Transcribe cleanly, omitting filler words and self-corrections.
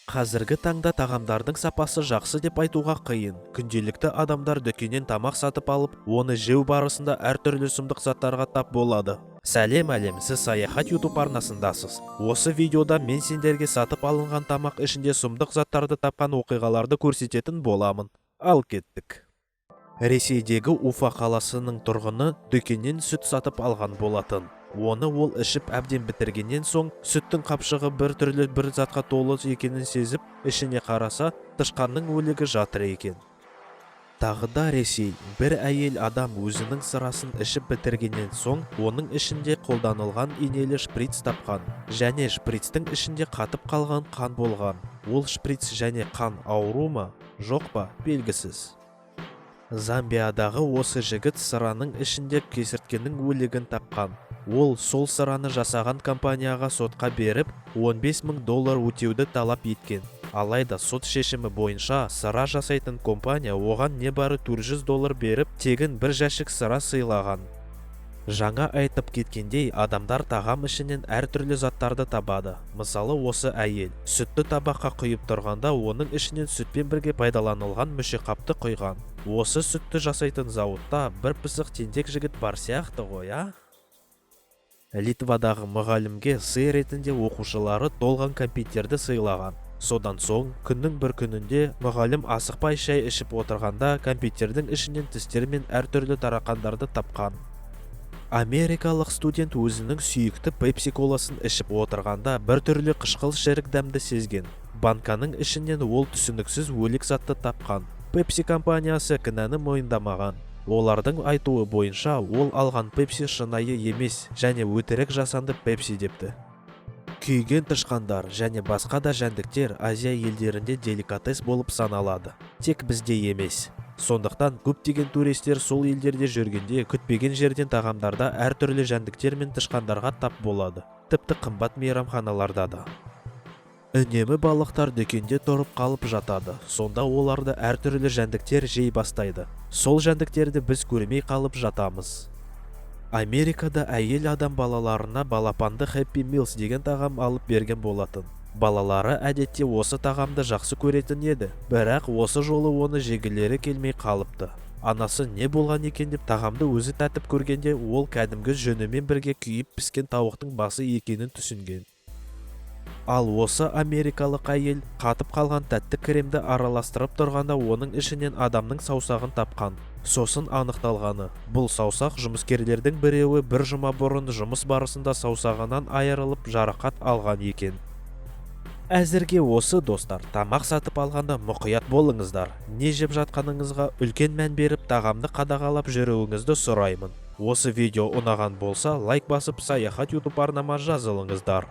Қазіргі таңда тағамдардың сапасы жақсы деп айтуға қиын. Күнделікті адамдар дүкеннен тамақ сатып алып, оны жеу барысында әртүрлі сұмдық заттарға тап болады. Сәлем әлем, сіз Саяхат YouTube арнасындасыз. Осы видеода мен сендерге сатып алынған тамақ ішінде сұмдық заттарды тапқан оқиғаларды көрсететін боламын. Ал кеттік. Ресейдегі Уфа қаласының тұрғыны дүкеннен сүт сатып алған болатын. Оны ол ішіп әбден бітіргеннен соң, сүттің қапшығы бір түрлі бір затқа толы екенін сезіп, ішіне қараса, тышқанның өлігі жатыр екен. Тағы да Ресей, бір әйел адам өзінің сырасын ішіп бітіргеннен соң, оның ішінде қолданылған инелі шприц тапқан, және шприцтің ішінде қатып қалған қан болған. Ол шприц және қан ауру ма, жоқ па, белгісіз. Замбиядағы осы жігіт сыраның ішінде кесірткенің өлігін тапқан. Ол сол сыраны жасаған компанияға сотқа беріп, $15,000 өтеуді талап еткен. Алайда сот шешімі бойынша сыра жасайтын компания оған небары $400 беріп, тегін бір жәшік сыра сыйлаған. Жаңа айтып кеткендей, адамдар тағам ішінен әртүрлі заттарды табады. Мысалы, осы әйел сүтті табаққа құйып тұрғанда, оның ішінен сүтпен бірге пайдаланылған мүшеқапты құйған. Осы сүтті жасайтын зауытта бір пысық тентек жігіт бар сияқты ғой, а? Литвадағы мұғалімге сый ретінде оқушылары толған компьютерді сыйлаған. Содан соң, күннің бір күнінде мұғалім асықпай шай ішіп отырғанда, компьютердің ішінен тістер мен әртүрлі тарақандарды тапқан. Америкалық студент өзінің сүйікті пепси коласын ішіп отырғанда, бір түрлі қышқыл шірік дәмді сезген. Банканың ішінен ол түсініксіз өлік затты тапқан. Пепси компаниясы кінәні мойындамаған. Олардың айтуы бойынша, ол алған пепси шынайы емес және өтірік жасанды пепси депті. Күйген тышқандар және басқа да жәндіктер Азия елдерінде деликатес болып саналады. Тек бізде емес. Сондықтан көптеген туристер сол елдерде жүргенде күтпеген жерден тағамдарда әртүрлі жәндіктер мен тышқандарға тап болады. Тіпті қымбат мейрамханаларда да. Үнемі балықтар дүкенде тұрып қалып жатады. Сонда оларды әртүрлі жәндіктер жей бастайды. Сол жәндіктерді біз көрмей қалып жатамыз. Америкада әйел адам балаларына балапанды Happy Meals деген тағам алып берген болатын. Балалары әдетте осы тағамды жақсы көретін еді, бірақ осы жолы оны жегілері келмей қалыпты. Анасы не болған екен деп тағамды өзі тәтіп көргенде, ол кәдімгі жүнімен бірге күйіп піскен тауықтың басы екенін түсінген. Ал осы америкалық әйел қатып қалған тәтті кремді араластырып тұрғанда, оның ішінен адамның саусағын тапқан. Сосын анықталғаны, бұл саусақ жұмыскерлердің біреуі бір жұма бұрын жұмыс барысында саусағынан айырылып жарақат алған екен. Әзірге осы достар, тамақ сатып алғанда мұқият болыңыздар. Не жеп жатқаныңызға үлкен мән беріп, тағамды қадағалап жүруіңізді сұраймын. Осы видео ұнаған болса, лайк басып, Саяхат YouTube арнама жазылыңыздар.